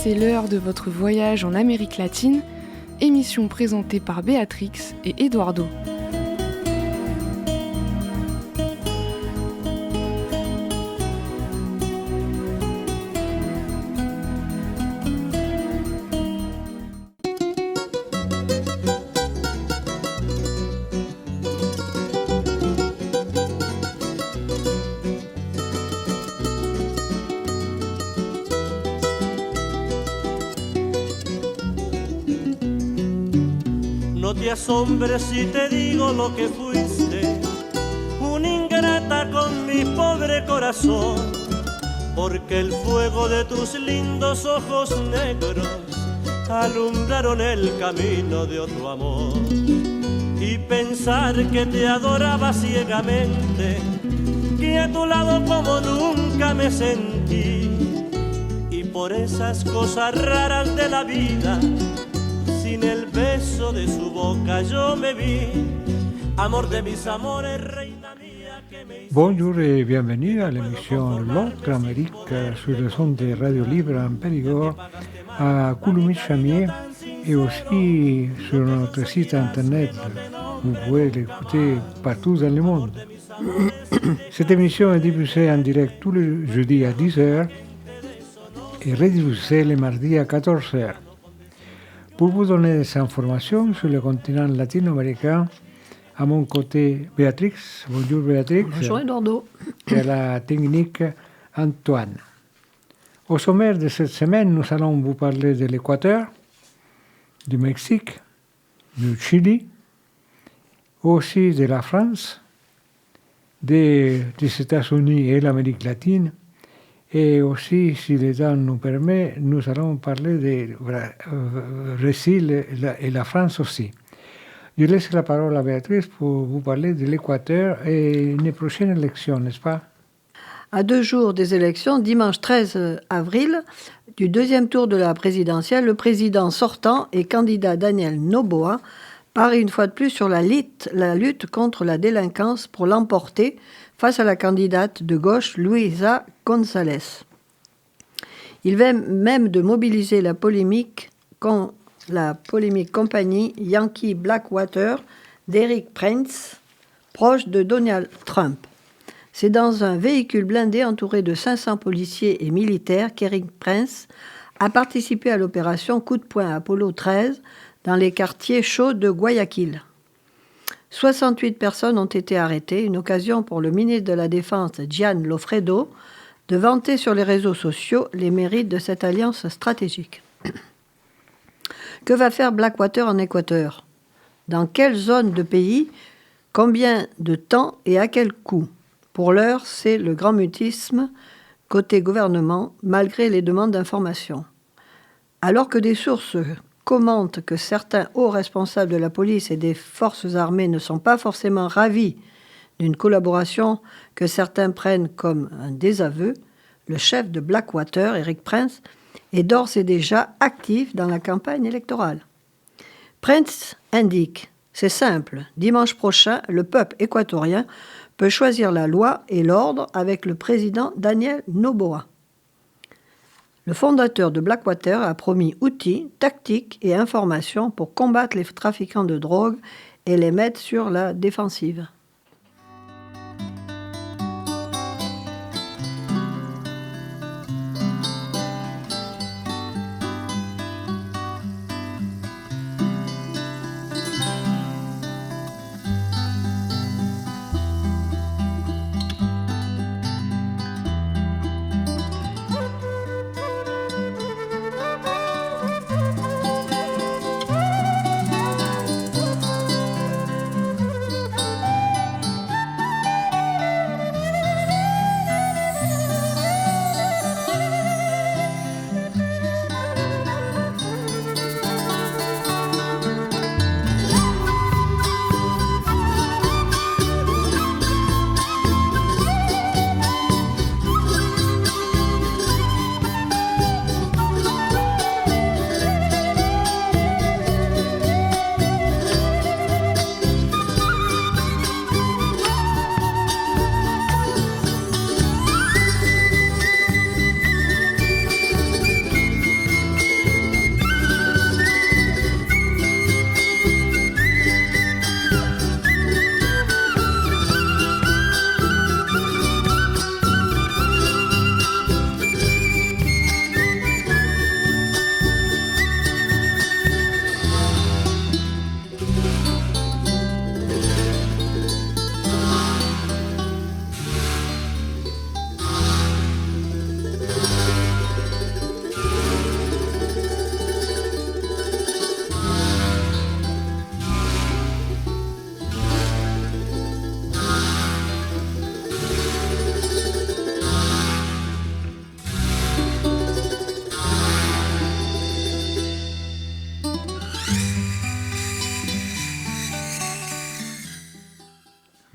c'est l'heure de votre voyage en Amérique latine, émission présentée par Béatrix et Eduardo. No te asombres si te digo lo que fuiste, una ingrata con mi pobre corazón, porque el fuego de tus lindos ojos negros alumbraron el camino de otro amor. Y pensar que te adoraba ciegamente, que a tu lado como nunca me sentí, y por esas cosas raras de la vida, sin el beso de su boca yo me vi, amor de mis amores, reina mía que me hizo... Bonjour et bienvenue à l'émission L'autre Amérique sur le son de Radio Libre en Périgord à Coulommiers-Chamier et aussi sur notre site internet. Vous pouvez l'écouter partout dans le monde. Cette émission est diffusée en direct tous les jeudis à 10h et rediffusée les mardis à 14h. Pour vous donner des informations sur le continent latino-américain, à mon côté, Béatrix. Bonjour Béatrix. Bonjour Eduardo. Et à la technique, Antoine. Au sommaire de cette semaine, nous allons vous parler de l'Équateur, du Mexique, du Chili, aussi de la France, des États-Unis et l'Amérique latine. Et aussi, si le temps nous permet, nous allons parler de Brésil et la France aussi. Je laisse la parole à Béatrice pour vous parler de l'Équateur et une prochaine élection, n'est-ce pas? À 2 jours des élections, dimanche 13 avril, du deuxième tour de la présidentielle, le président sortant et candidat Daniel Noboa parie une fois de plus sur la lutte contre la délinquance pour l'emporter face à la candidate de gauche Luisa González. Il va même de mobiliser la polémique compagnie Yankee Blackwater d'Eric Prince, proche de Donald Trump. C'est dans un véhicule blindé entouré de 500 policiers et militaires qu'Eric Prince a participé à l'opération Coup de poing Apollo 13 dans les quartiers chauds de Guayaquil. 68 personnes ont été arrêtées, une occasion pour le ministre de la Défense, Gian Lofredo, de vanter sur les réseaux sociaux les mérites de cette alliance stratégique. Que va faire Blackwater en Équateur? Dans quelle zone de pays? Combien de temps et à quel coût? Pour l'heure, c'est le grand mutisme côté gouvernement, malgré les demandes d'information. Alors que des sources commentent que certains hauts responsables de la police et des forces armées ne sont pas forcément ravis d'une collaboration que certains prennent comme un désaveu, le chef de Blackwater, Eric Prince, est d'ores et déjà actif dans la campagne électorale. Prince indique, c'est simple, dimanche prochain, le peuple équatorien peut choisir la loi et l'ordre avec le président Daniel Noboa. Le fondateur de Blackwater a promis outils, tactiques et informations pour combattre les trafiquants de drogue et les mettre sur la défensive.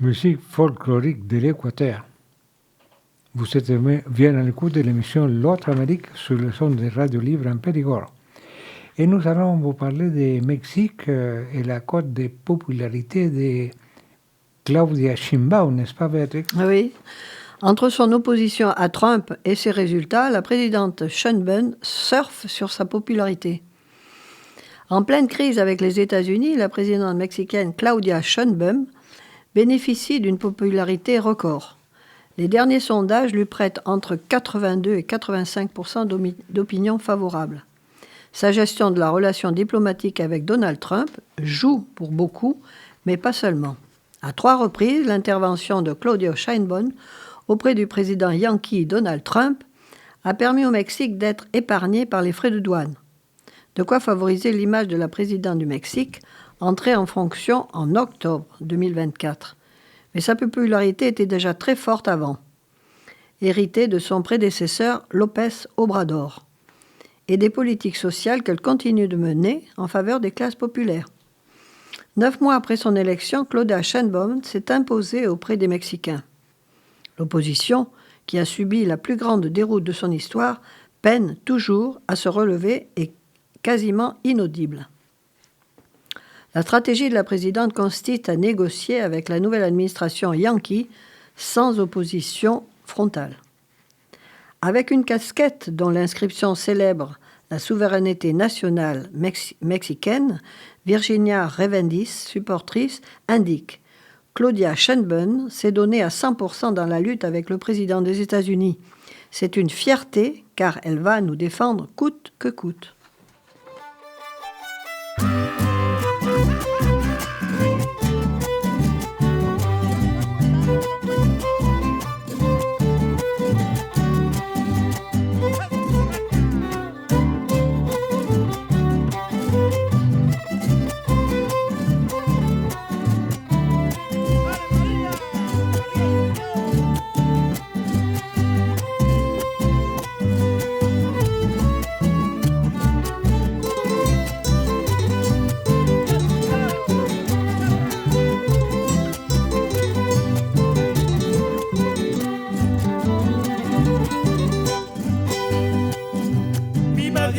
musique folklorique de l'Équateur. Vous êtes bien à l'écoute de l'émission L'autre Amérique sur le son de Radio Libre en Périgord. Et nous allons vous parler du Mexique et la cote de popularité de Claudia Sheinbaum, n'est-ce pas, Béatrix? Oui. Entre son opposition à Trump et ses résultats, la présidente Sheinbaum surfe sur sa popularité. En pleine crise avec les États-Unis, la présidente mexicaine Claudia Sheinbaum bénéficie d'une popularité record. Les derniers sondages lui prêtent entre 82 et 85% d'opinion favorable. Sa gestion de la relation diplomatique avec Donald Trump joue pour beaucoup, mais pas seulement. À 3 reprises, l'intervention de Claudia Sheinbaum auprès du président yankee Donald Trump a permis au Mexique d'être épargné par les frais de douane. De quoi favoriser l'image de la présidente du Mexique, entrée en fonction en octobre 2024. Mais sa popularité était déjà très forte avant, héritée de son prédécesseur López Obrador, et des politiques sociales qu'elle continue de mener en faveur des classes populaires. 9 mois après son élection, Claudia Sheinbaum s'est imposée auprès des Mexicains. L'opposition, qui a subi la plus grande déroute de son histoire, peine toujours à se relever et quasiment inaudible. La stratégie de la présidente consiste à négocier avec la nouvelle administration yankee sans opposition frontale. Avec une casquette dont l'inscription célèbre la souveraineté nationale mexicaine, Virginia Revendis, supportrice, indique « Claudia Sheinbaum s'est donnée à 100% dans la lutte avec le président des États-Unis. C'est une fierté car elle va nous défendre coûte que coûte. »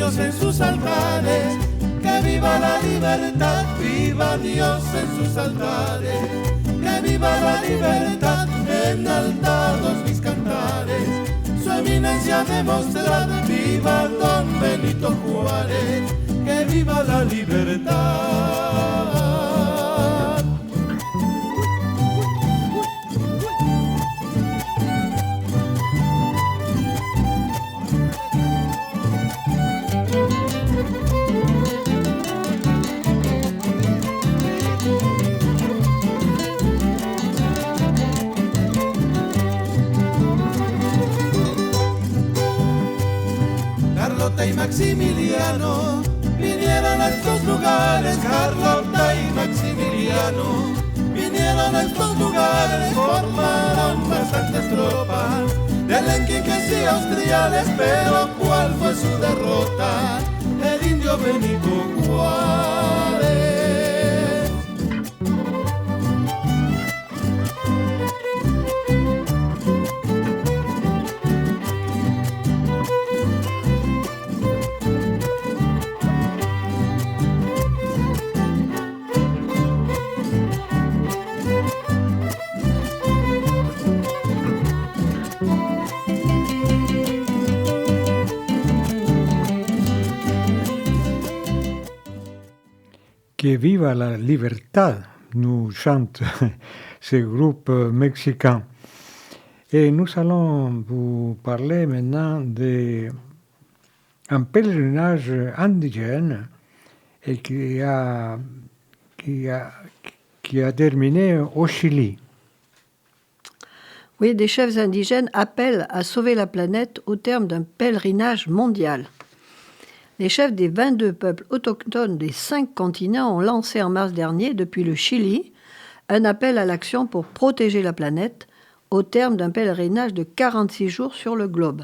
En sus altares, que viva la libertad, viva Dios en sus altares, que viva la libertad, enaltados mis cantares, su eminencia demostrada, viva don Benito Juárez, que viva la libertad. Y Maximiliano vinieron a estos lugares, Carlota y Maximiliano vinieron a estos lugares, formaron bastantes tropas de alenquiques y austriales, pero ¿cuál fue su derrota? El indio Benito Juárez. Que viva la libertad, nous chante ce groupe mexicain. Et nous allons vous parler maintenant d'un pèlerinage indigène et qui a terminé au Chili. Oui, des chefs indigènes appellent à sauver la planète au terme d'un pèlerinage mondial. Les chefs des 22 peuples autochtones des 5 continents ont lancé en mars dernier, depuis le Chili, un appel à l'action pour protéger la planète au terme d'un pèlerinage de 46 jours sur le globe.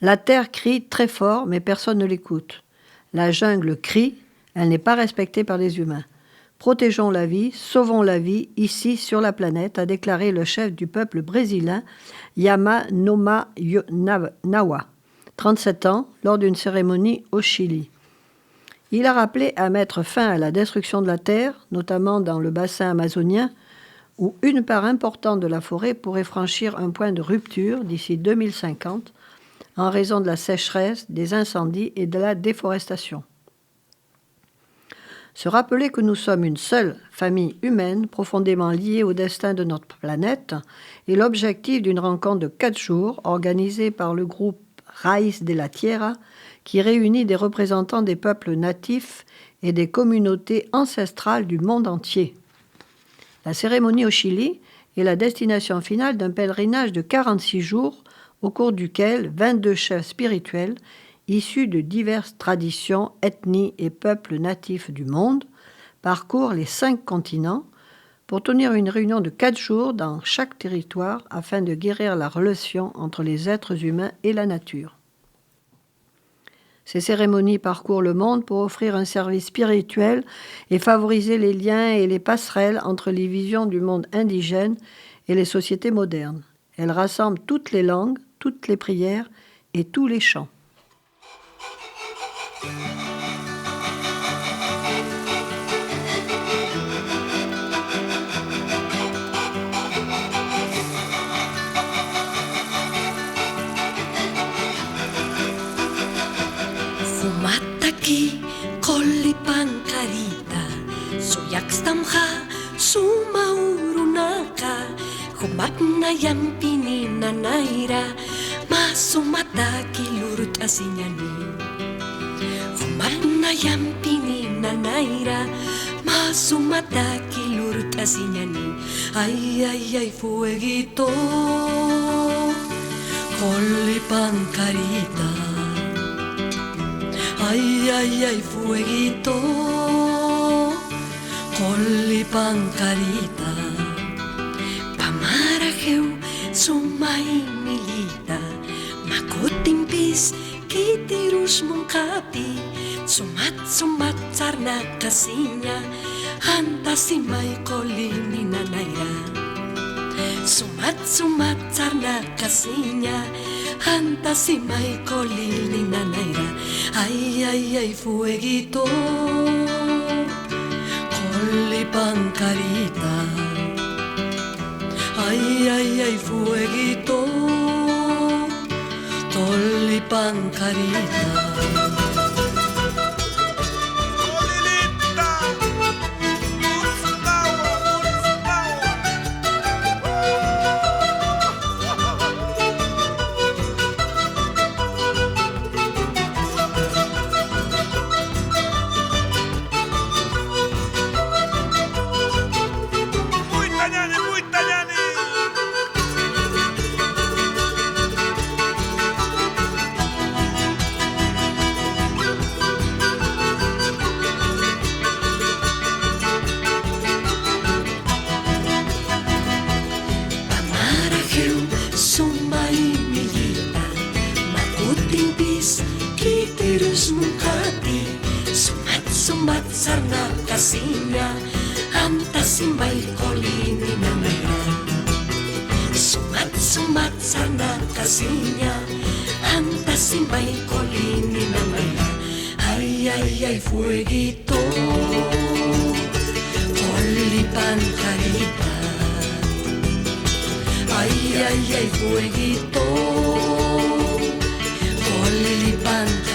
La terre crie très fort, mais personne ne l'écoute. La jungle crie, elle n'est pas respectée par les humains. Protégeons la vie, sauvons la vie, ici sur la planète, a déclaré le chef du peuple brésilien, Yamanoma Nawa, 37 ans, lors d'une cérémonie au Chili. Il a rappelé à mettre fin à la destruction de la terre, notamment dans le bassin amazonien, où une part importante de la forêt pourrait franchir un point de rupture d'ici 2050 en raison de la sécheresse, des incendies et de la déforestation. Se rappeler que nous sommes une seule famille humaine profondément liée au destin de notre planète est l'objectif d'une rencontre de 4 jours organisée par le groupe Raíz de la Tierra qui réunit des représentants des peuples natifs et des communautés ancestrales du monde entier. La cérémonie au Chili est la destination finale d'un pèlerinage de 46 jours au cours duquel 22 chefs spirituels issus de diverses traditions, ethnies et peuples natifs du monde parcourent les 5 continents pour tenir une réunion de 4 jours dans chaque territoire afin de guérir la relation entre les êtres humains et la nature. Ces cérémonies parcourent le monde pour offrir un service spirituel et favoriser les liens et les passerelles entre les visions du monde indigène et les sociétés modernes. Elles rassemblent toutes les langues, toutes les prières et tous les chants. Fumataki kolipankarita suyakstamha sumaurunaka humakna yampinina naira masumataki lurut asinyani humakna yampinina naira masumataki lurut asinyani ay ay ay fueguito kolipankarita. Ay, ay, ay, fueguito, kolipankarita, pamarajeu, sumay milita, makutimpis, kitirus mungkapi, sumat sarna kasinya, hantasimay kolini nanayra. Sumat sarna kasinya, hantasimay kolini nanayra. Ay, ay, ay, fueguito, kolipankarita. Ay, ay, ay, fueguito, kolipankarita. Sumat sarna kasinya, hantasimay kolini nanayra. Sumat sarna kasinya, hantasimay kolini nanayra. Ay, ay, ay, fueguito, kolipankarita. Ay, ay, ay, fueguito, kolipankarita.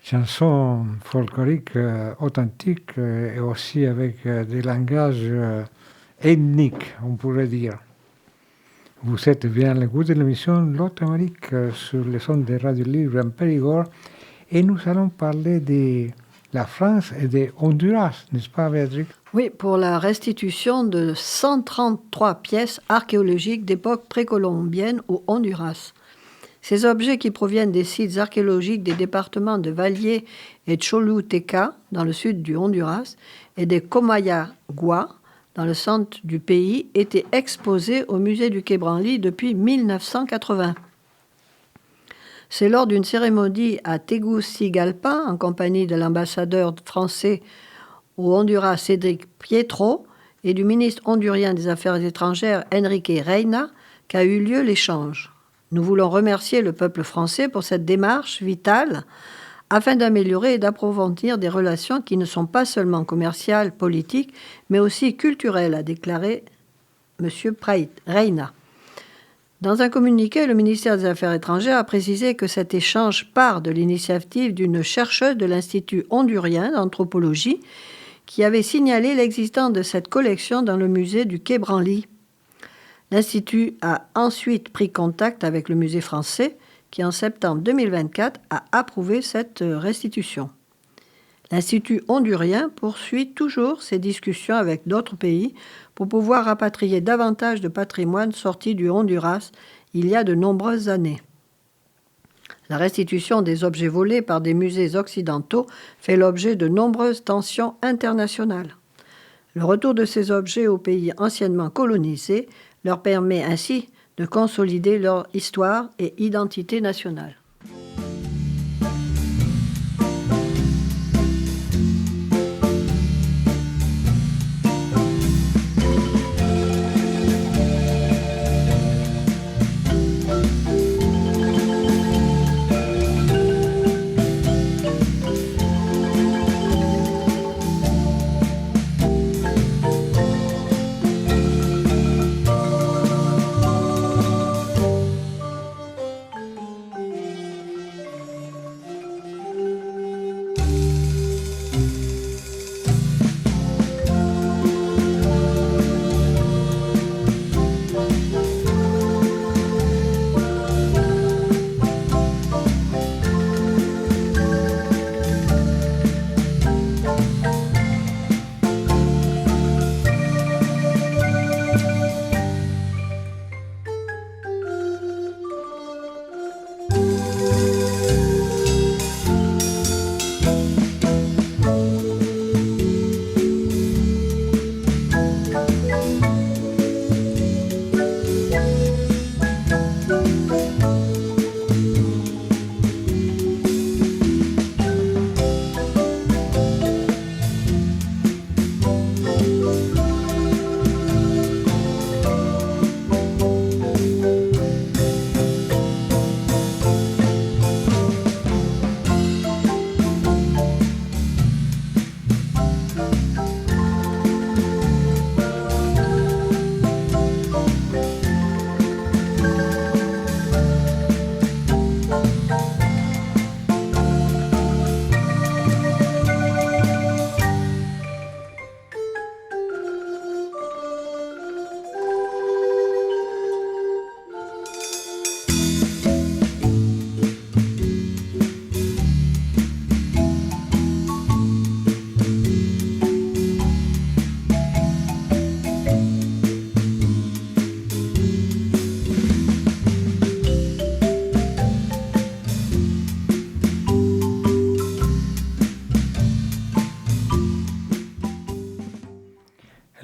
Chansons folkloriques authentiques et aussi avec des langages ethniques, on pourrait dire. Vous êtes bien à l'écoute de l'émission L'Autre Amérique sur les ondes de Radio Libre en Périgord et nous allons parler de la France et de Honduras, n'est-ce pas Béatrice? Oui, pour la restitution de 133 pièces archéologiques d'époque précolombienne au Honduras. Ces objets qui proviennent des sites archéologiques des départements de Valier et Choluteca, dans le sud du Honduras, et de Comayagua, dans le centre du pays, étaient exposés au musée du Quai Branly depuis 1980. C'est lors d'une cérémonie à Tegucigalpa, en compagnie de l'ambassadeur français au Honduras, Cédric Pietro, et du ministre hondurien des Affaires étrangères, Enrique Reina, qu'a eu lieu l'échange. Nous voulons remercier le peuple français pour cette démarche vitale afin d'améliorer et d'approfondir des relations qui ne sont pas seulement commerciales, politiques, mais aussi culturelles, a déclaré M. Reina. Dans un communiqué, le ministère des Affaires étrangères a précisé que cet échange part de l'initiative d'une chercheuse de l'Institut hondurien d'anthropologie qui avait signalé l'existence de cette collection dans le musée du Quai Branly. L'Institut a ensuite pris contact avec le musée français qui, en septembre 2024, a approuvé cette restitution. L'Institut hondurien poursuit toujours ses discussions avec d'autres pays pour pouvoir rapatrier davantage de patrimoine sorti du Honduras il y a de nombreuses années. La restitution des objets volés par des musées occidentaux fait l'objet de nombreuses tensions internationales. Le retour de ces objets aux pays anciennement colonisés leur permet ainsi de consolider leur histoire et identité nationale.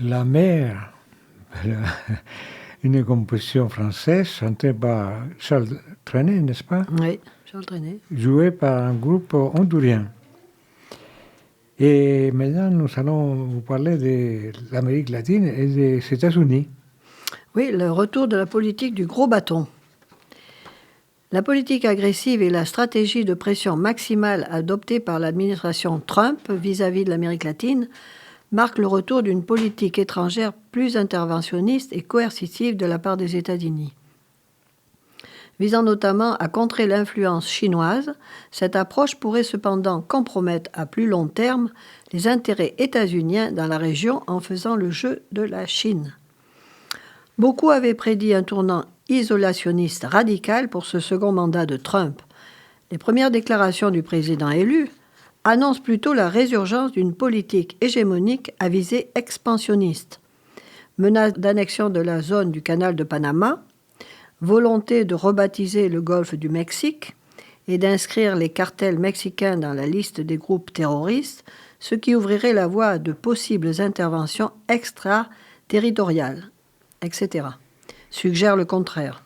La mer, une composition française chantée par Charles Trenet, n'est-ce pas? Oui, Charles Trenet. Jouée par un groupe hondurien. Et maintenant, nous allons vous parler de l'Amérique latine et des États-Unis. Oui, le retour de la politique du gros bâton. La politique agressive et la stratégie de pression maximale adoptée par l'administration Trump vis-à-vis de l'Amérique latine marque le retour d'une politique étrangère plus interventionniste et coercitive de la part des États-Unis. Visant notamment à contrer l'influence chinoise, cette approche pourrait cependant compromettre à plus long terme les intérêts états-uniens dans la région en faisant le jeu de la Chine. Beaucoup avaient prédit un tournant isolationniste radical pour ce second mandat de Trump. Les premières déclarations du président élu annonce plutôt la résurgence d'une politique hégémonique à visée expansionniste. Menace d'annexion de la zone du canal de Panama, volonté de rebaptiser le golfe du Mexique et d'inscrire les cartels mexicains dans la liste des groupes terroristes, ce qui ouvrirait la voie à de possibles interventions extraterritoriales, etc., suggère le contraire.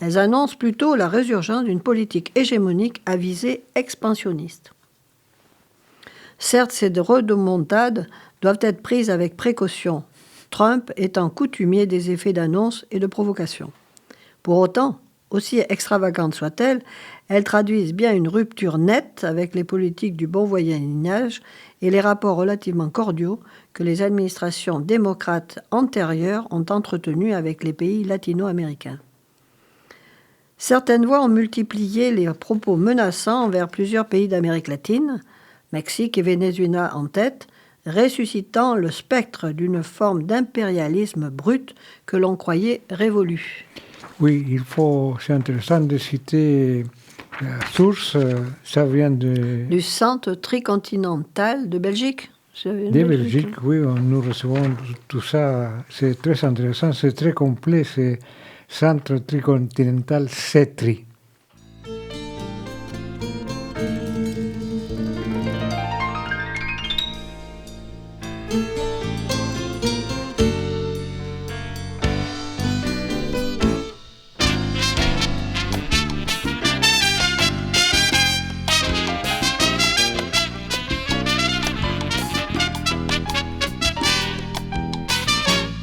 Elles annoncent plutôt la résurgence d'une politique hégémonique à visée expansionniste. Certes, ces remontades doivent être prises avec précaution, Trump étant coutumier des effets d'annonce et de provocation. Pour autant, aussi extravagantes soient-elles, elles traduisent bien une rupture nette avec les politiques du bon voisinage et les rapports relativement cordiaux que les administrations démocrates antérieures ont entretenus avec les pays latino-américains. Certaines voix ont multiplié les propos menaçants envers plusieurs pays d'Amérique latine, Mexique et Venezuela en tête, ressuscitant le spectre d'une forme d'impérialisme brut que l'on croyait révolue. Oui, c'est intéressant de citer la source, ça vient du Centre tricontinental de Belgique. De Belgique, oui, nous recevons tout ça, c'est très intéressant, c'est très complet, c'est Centre tricontinental CETRI.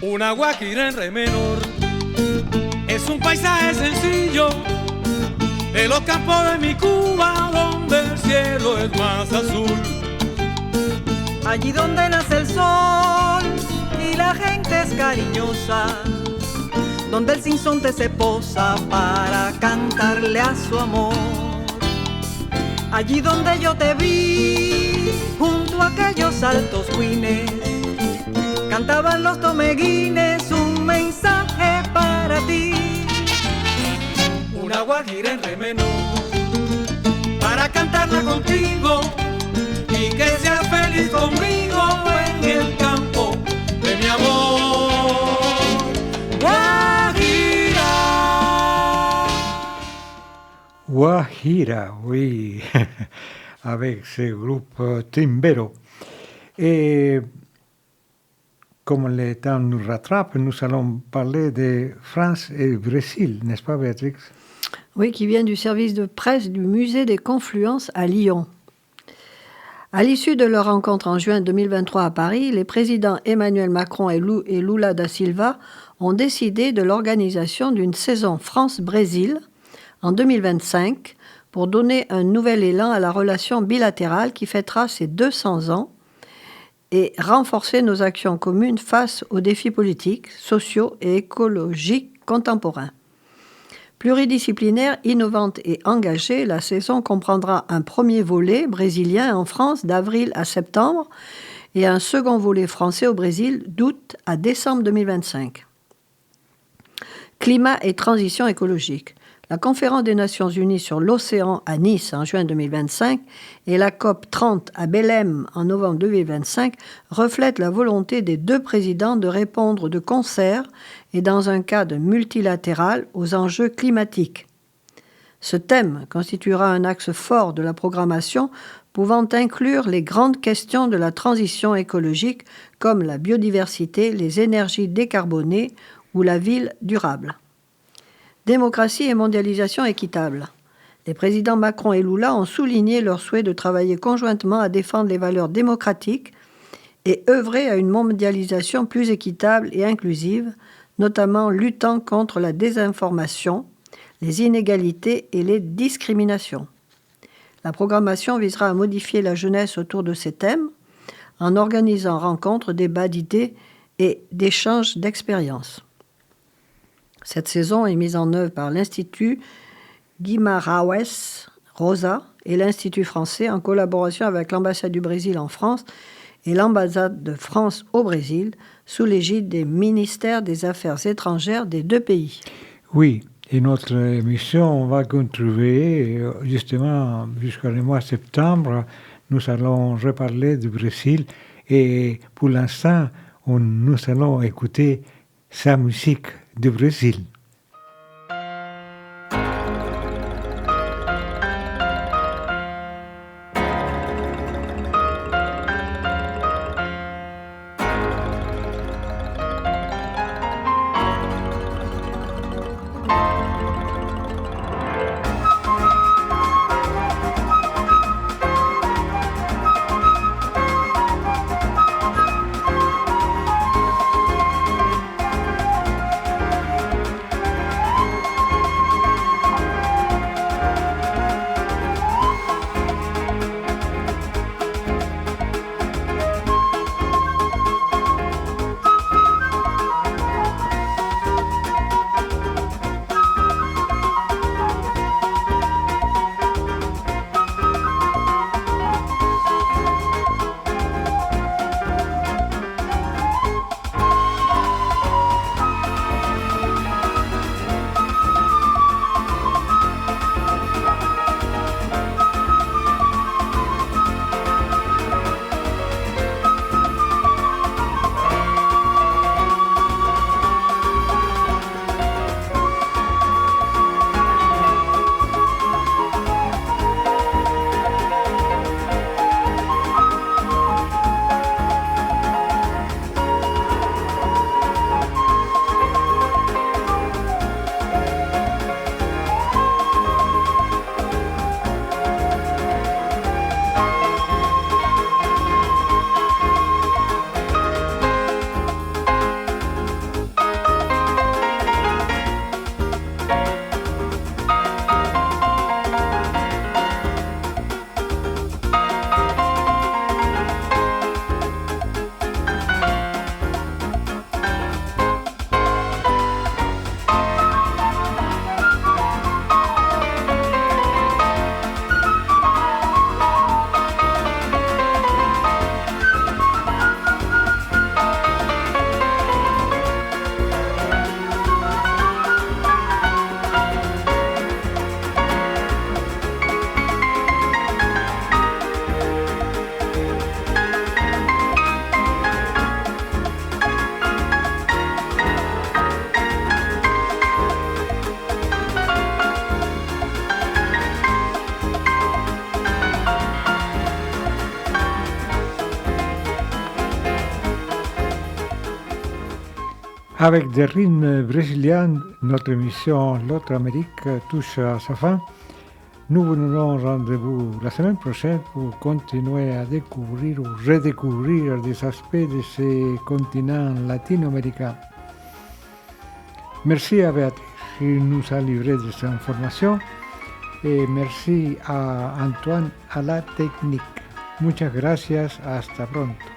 Una guajira en re menor es un paisaje sencillo de los campos de mi Cuba, donde el cielo es más azul. Allí donde nace el sol y la gente es cariñosa, donde el sinsonte se posa para cantarle a su amor. Allí donde yo te vi, junto a aquellos altos cuines, cantaban los tomeguines un mensaje para ti. Una guajira en re menor para cantarla contigo y que seas feliz conmigo en el campo de mi amor. Guajira. Guajira, oui, avec ce groupe Timbero. Et comme le temps nous rattrape, nous allons parler de France et Brésil, n'est-ce pas, Béatrix? Oui, qui vient du service de presse du Musée des Confluences à Lyon. À l'issue de leur rencontre en juin 2023 à Paris, les présidents Emmanuel Macron et Lula da Silva ont décidé de l'organisation d'une saison France-Brésil en 2025 pour donner un nouvel élan à la relation bilatérale qui fêtera ses 200 ans et renforcer nos actions communes face aux défis politiques, sociaux et écologiques contemporains. Pluridisciplinaire, innovante et engagée, la saison comprendra un premier volet brésilien en France d'avril à septembre et un second volet français au Brésil d'août à décembre 2025. Climat et transition écologique. La conférence des Nations Unies sur l'océan à Nice en juin 2025 et la COP 30 à Belém en novembre 2025 reflètent la volonté des deux présidents de répondre de concert et dans un cadre multilatéral aux enjeux climatiques. Ce thème constituera un axe fort de la programmation pouvant inclure les grandes questions de la transition écologique comme la biodiversité, les énergies décarbonées ou la ville durable. Démocratie et mondialisation équitable. Les présidents Macron et Lula ont souligné leur souhait de travailler conjointement à défendre les valeurs démocratiques et œuvrer à une mondialisation plus équitable et inclusive, notamment luttant contre la désinformation, les inégalités et les discriminations. La programmation visera à modifier la jeunesse autour de ces thèmes en organisant rencontres, débats d'idées et d'échanges d'expériences. Cette saison est mise en œuvre par l'Institut Guimarães Rosa et l'Institut français en collaboration avec l'ambassade du Brésil en France et l'ambassade de France au Brésil sous l'égide des ministères des Affaires étrangères des deux pays. Oui, et notre émission va contribuer justement jusqu'au mois de septembre. Nous allons reparler du Brésil et pour l'instant, nous allons écouter sa musique du Brésil. Avec des rythmes brésiliens, notre émission L'autre Amérique touche à sa fin. Nous vous donnons rendez-vous la semaine prochaine pour continuer à découvrir ou redécouvrir des aspects de ces continents latino-américains. Merci à Béatrice qui nous a livré des informations et merci a Antoine à la technique. Muchas gracias, hasta pronto.